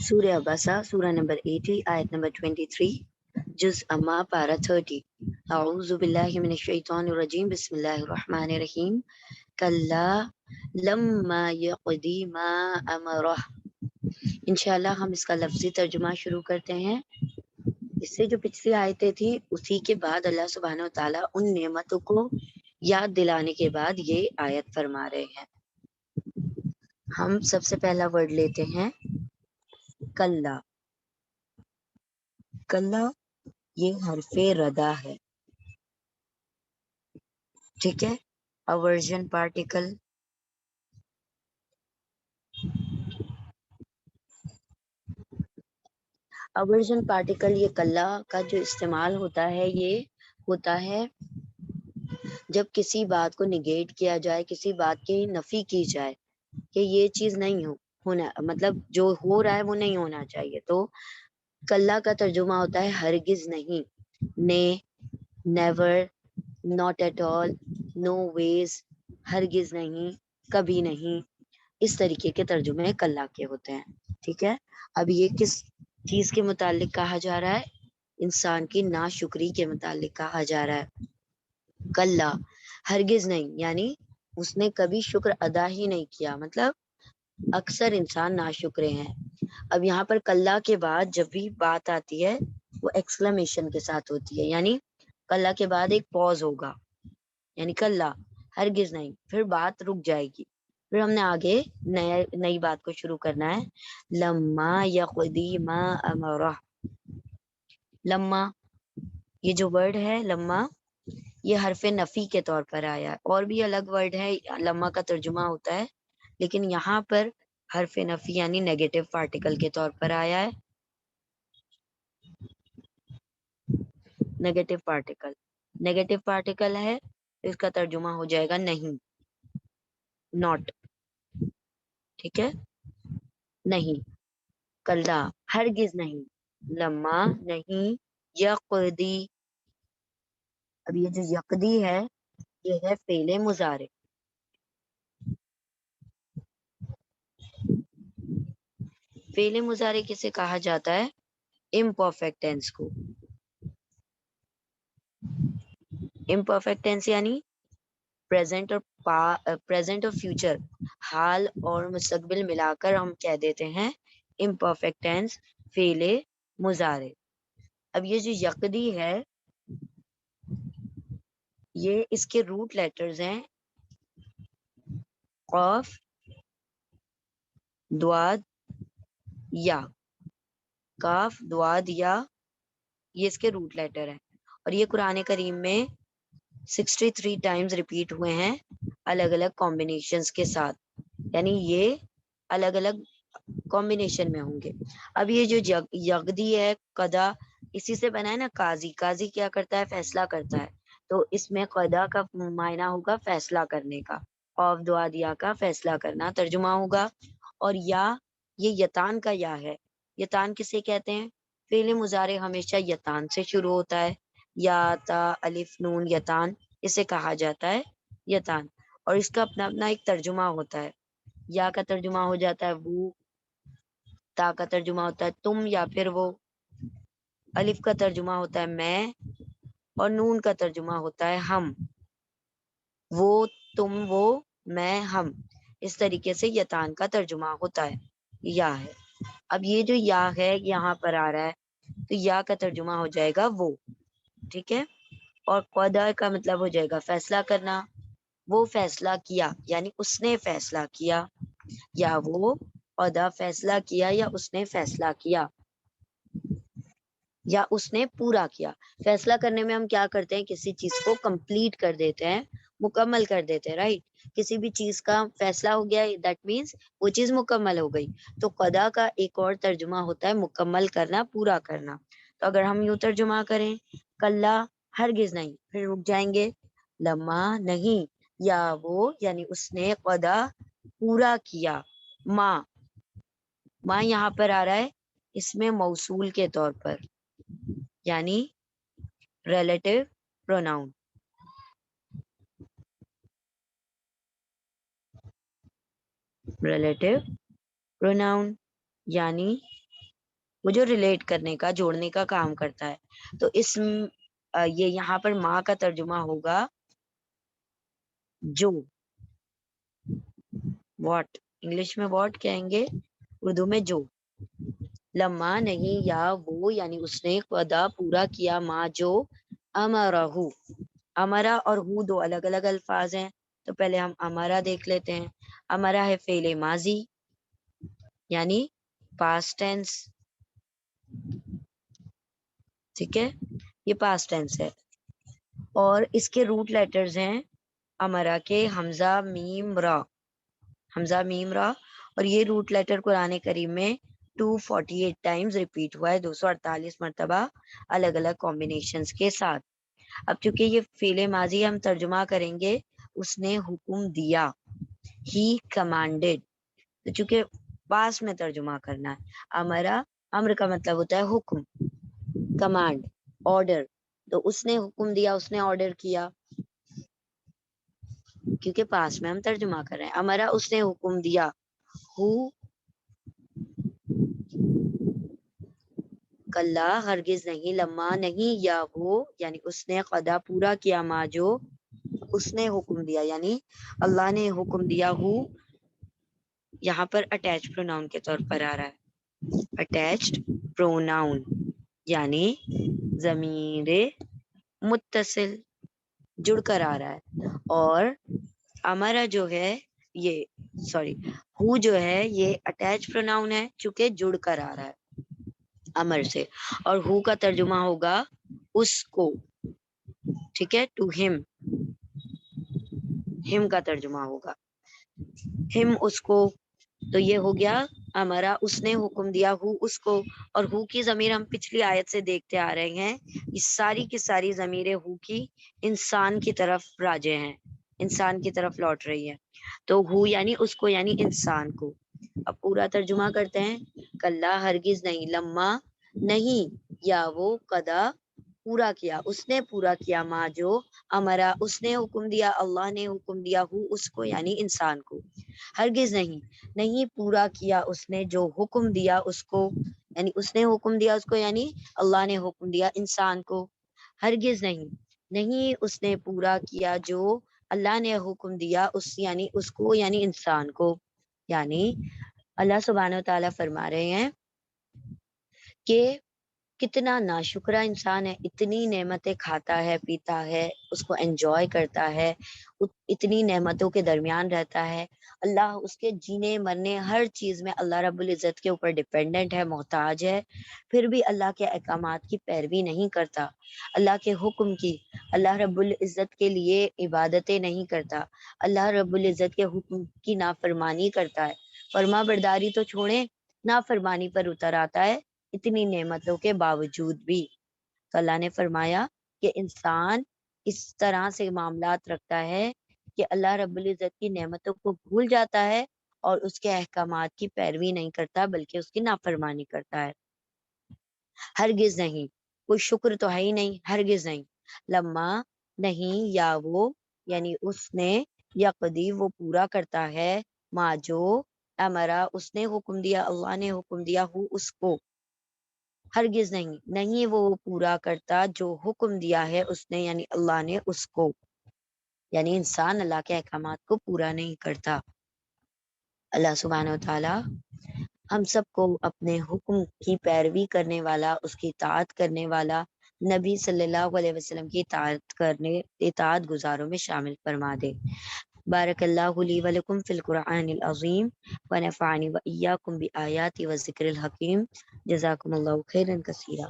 سورہ عبسہ سورہ نمبر 80 آیت نمبر 23 جز اما پارہ 30 اعوذ باللہ من الشیطان الرجیم بسم اللہ الرحمن الرحیم کلا لما یقضی ما امرہ۔ انشاءاللہ ہم اس کا لفظی ترجمہ شروع کرتے ہیں۔ اس سے جو پچھلی آیتیں تھی اسی کے بعد اللہ سبحانہ وتعالیٰ ان نعمتوں کو یاد دلانے کے بعد یہ آیت فرما رہے ہیں۔ ہم سب سے پہلا ورڈ لیتے ہیں کلا۔ کلا یہ حرف ردا ہے، ٹھیک ہے۔ اورژن پارٹیکل، اورژن پارٹیکل یہ کلا کا جو استعمال ہوتا ہے یہ ہوتا ہے جب کسی بات کو نگیٹ کیا جائے، کسی بات کی نفی کی جائے کہ یہ چیز نہیں ہونا، مطلب جو ہو رہا ہے وہ نہیں ہونا چاہیے، تو کلا کا ترجمہ ہوتا ہے ہرگز نہیں، نے، نیور، ناٹ ایٹ آل، نو ویز، ہرگز نہیں، کبھی نہیں، اس طریقے کے ترجمے کلا کے ہوتے ہیں، ٹھیک ہے۔ اب یہ کس چیز کے متعلق کہا جا رہا ہے؟ انسان کی ناشکری کے متعلق کہا جا رہا ہے۔ کلا ہرگز نہیں، یعنی اس نے کبھی شکر ادا ہی نہیں کیا، مطلب اکثر انسان ناشکرے ہیں۔ اب یہاں پر کلا کے بعد جب بھی بات آتی ہے وہ ایکسکلیمیشن کے ساتھ ہوتی ہے، یعنی کلا کے بعد ایک پوز ہوگا، یعنی کلا ہرگز نہیں، پھر بات رک جائے گی، پھر ہم نے آگے نئی بات کو شروع کرنا ہے۔ لما یقضی ما امرہ، لما یہ جو ورڈ ہے لما یہ حرف نفی کے طور پر آیا ہے، اور بھی الگ ورڈ ہے لما کا ترجمہ ہوتا ہے، لیکن یہاں پر حرف نفی یعنی نیگیٹو پارٹیکل کے طور پر آیا ہے۔ نیگیٹو پارٹیکل، نیگیٹو پارٹیکل ہے، اس کا ترجمہ ہو جائے گا نہیں، ناٹ، ٹھیک ہے، نہیں، کلا ہرگز نہیں، لما نہیں، یقضی، اب یہ جو یقضی ہے یہ ہے فعل مضارع، فعل مضارع کسے کہا جاتا ہے؟ امپرفیکٹ ٹینس کو۔ امپرفیکٹ ٹینس یعنی پریزنٹ اور فیوچر، حال اور مستقبل ملا کر ہم کہہ دیتے ہیں امپرفیکٹ ٹینس، فعل مضارع۔ اب یہ جو یقضی ہے یہ اس کے روٹ لیٹرز ہیں قاف، دواد، یا، کاف، دواد، یا، یہ اس کے روٹ لیٹر ہیں، اور یہ قرآن کریم میں 63 ٹائمز ریپیٹ ہوئے ہیں الگ الگ کمبینیشنز کے ساتھ، یعنی یہ الگ الگ کمبینیشن میں ہوں گے۔ اب یہ جو یقضی ہے قضا اسی سے بنا ہے نا، قاضی، قاضی کیا کرتا ہے؟ فیصلہ کرتا ہے، تو اس میں قضا کا معنی ہوگا فیصلہ کرنے کا، اور دعا دیا کا فیصلہ کرنا ترجمہ ہوگا، اور یا یہ یتان کا یا ہے، یتان کسے کہتے ہیں؟ فعل مضارع ہمیشہ یتان سے شروع ہوتا ہے، یا، تا، الف، نون، یتان، اسے کہا جاتا ہے یتان، اور اس کا اپنا اپنا ایک ترجمہ ہوتا ہے۔ یا کا ترجمہ ہو جاتا ہے وہ، تا کا ترجمہ ہوتا ہے تم یا پھر وہ، الف کا ترجمہ ہوتا ہے میں، اور نون کا ترجمہ ہوتا ہے ہم، وہ، تم، وہ، میں، ہم، اس طریقے سے یتان کا ترجمہ ہوتا ہے، یا ہے۔ اب یہ جو یا ہے یہاں پر آ رہا ہے تو یا کا ترجمہ ہو جائے گا وہ، ٹھیک ہے، اور قضا کا مطلب ہو جائے گا فیصلہ کرنا، وہ فیصلہ کیا یعنی اس نے فیصلہ کیا، یا وہ قضا فیصلہ کیا، یا اس نے فیصلہ کیا، یا اس نے پورا کیا۔ فیصلہ کرنے میں ہم کیا کرتے ہیں؟ کسی چیز کو کمپلیٹ کر دیتے ہیں، مکمل کر دیتے ہیں، رائٹ، کسی بھی چیز کا فیصلہ ہو گیا دیٹ مینس وہ چیز مکمل ہو گئی، تو قضا کا ایک اور ترجمہ ہوتا ہے مکمل کرنا، پورا کرنا۔ تو اگر ہم یوں ترجمہ کریں کلا ہرگز نہیں، پھر رک جائیں گے، لما نہیں، یا وہ یعنی اس نے قضا پورا کیا، ماں، ماں یہاں پر آ رہا ہے اس میں موصول کے طور پر، یعنی ریلیٹو پروناؤن، ریلیٹو پروناؤن یعنی وہ جو ریلیٹ کرنے کا جوڑنے کا کام کرتا ہے. تو یہ یہاں پر ماں کا ترجمہ ہوگا جو. واٹ انگلش میں واٹ کہیں گے, اردو میں جو. لما نہیں یا وہ یعنی اس نے قدا پورا کیا ماں جو امرہ. امرا اور ہو دو الگ الگ الفاظ ہیں, تو پہلے ہم امرا دیکھ لیتے ہیں. امرا ہے فعل ماضی یعنی پاسٹ ٹینس, ٹھیک ہے, یہ پاسٹ ٹینس ہے. اور اس کے روٹ لیٹرز ہیں امرا کے حمزہ میم را, حمزہ میم را. اور یہ روٹ لیٹر قرآن کریم میں 248 ٹائمز ریپیٹ ہوا ہے, 248 مرتبہ الگ الگ کمبینیشنز کے ساتھ. اب چونکہ یہ فعل ماضی ہم ترجمہ کریں گے, اس نے حکم دیا, ہی کمانڈیڈ. تو چونکہ پاس میں ترجمہ کرنا ہے, امرا امر کا مطلب ہوتا ہے حکم, کمانڈ, آرڈر. تو اس نے حکم دیا, اس نے آرڈر کیا, کیونکہ پاس میں ہم ترجمہ کر رہے ہیں. امرا اس نے حکم دیا, ہو کلا ہرگز نہیں, لما نہیں یا وہ یعنی اس نے قدا پورا کیا ماں جو اس نے حکم دیا یعنی اللہ نے حکم دیا. ہو یہاں پر اٹیچ پروناؤن کے طور پر آ رہا ہے, اٹیچڈ پروناؤن یعنی ضمیر متصل جڑ کر آ رہا ہے. اور امرا جو ہے یہ ہو جو ہے یہ اٹیچ پروناؤن ہے چونکہ جڑ کر آ رہا ہے امر سے, اور ہو کا ترجمہ ہوگا اس کو, ٹھیک ہے, ٹو ہم, ہم کا ترجمہ ہوگا ہم اس کو. تو یہ ہو گیا امرا اس نے حکم دیا, ہو اس کو. اور ہو کی ضمیر ہم پچھلی آیت سے دیکھتے آ رہے ہیں, یہ ساری کی ساری ضمیریں ہو کی انسان کی طرف راجع ہیں, انسان کی طرف لوٹ رہی ہے. تو ہو یعنی اس کو یعنی انسان کو. اب پورا ترجمہ کرتے ہیں, کلا ہرگز نہیں, لما نہیں یا وہ قدا پورا کیا, اس نے پورا کیا ماں جو امرا اس نے حکم دیا, اللہ نے حکم دیا, ہو اس کو یعنی انسان کو. ہرگز نہیں, نہیں پورا کیا اس نے جو حکم دیا اس کو, یعنی اس نے حکم دیا اس کو یعنی اللہ نے حکم دیا انسان کو. ہرگز نہیں, نہیں اس نے پورا کیا جو اللہ نے حکم دیا اس یعنی اس کو یعنی انسان کو. یعنی اللہ سبحانہ و تعالیٰ فرما رہے ہیں کہ کتنا ناشکرا انسان ہے, اتنی نعمتیں کھاتا ہے, پیتا ہے, اس کو انجوائے کرتا ہے, اتنی نعمتوں کے درمیان رہتا ہے. اللہ اس کے جینے مرنے ہر چیز میں اللہ رب العزت کے اوپر ڈیپینڈنٹ ہے, محتاج ہے, پھر بھی اللہ کے احکامات کی پیروی نہیں کرتا, اللہ کے حکم کی, اللہ رب العزت کے لیے عبادتیں نہیں کرتا, اللہ رب العزت کے حکم کی نافرمانی کرتا ہے. فرما برداری تو چھوڑیں, نافرمانی پر اتر آتا ہے اتنی نعمتوں کے باوجود بھی. تو اللہ نے فرمایا کہ انسان اس طرح سے معاملات رکھتا ہے کہ اللہ رب العزت کی نعمتوں کو بھول جاتا ہے اور اس کے احکامات کی پیروی نہیں کرتا بلکہ اس کی نافرمانی کرتا ہے. ہرگز نہیں, کوئی شکر تو ہے ہی نہیں, ہرگز نہیں. لما نہیں یا وہ یعنی اس نے, یقدی وہ پورا کرتا ہے, ماں جو امرا اس نے حکم دیا, اللہ نے حکم دیا, ہو اس کو. ہرگز نہیں, نہیں وہ پورا کرتا جو حکم دیا ہے اس نے یعنی اللہ نے اس کو, یعنی انسان اللہ کے احکامات کو پورا نہیں کرتا. اللہ سبحانہ و تعالی ہم سب کو اپنے حکم کی پیروی کرنے والا, اس کی اطاعت کرنے والا, نبی صلی اللہ علیہ وسلم کی اطاعت گزاروں میں شامل فرما دے. بارک اللہ لی ولکم فی القرآن العظیم ونفعنی وإیاکم بآیات و ذکر الحکیم. جزاکم اللہ خیرا کثیرا.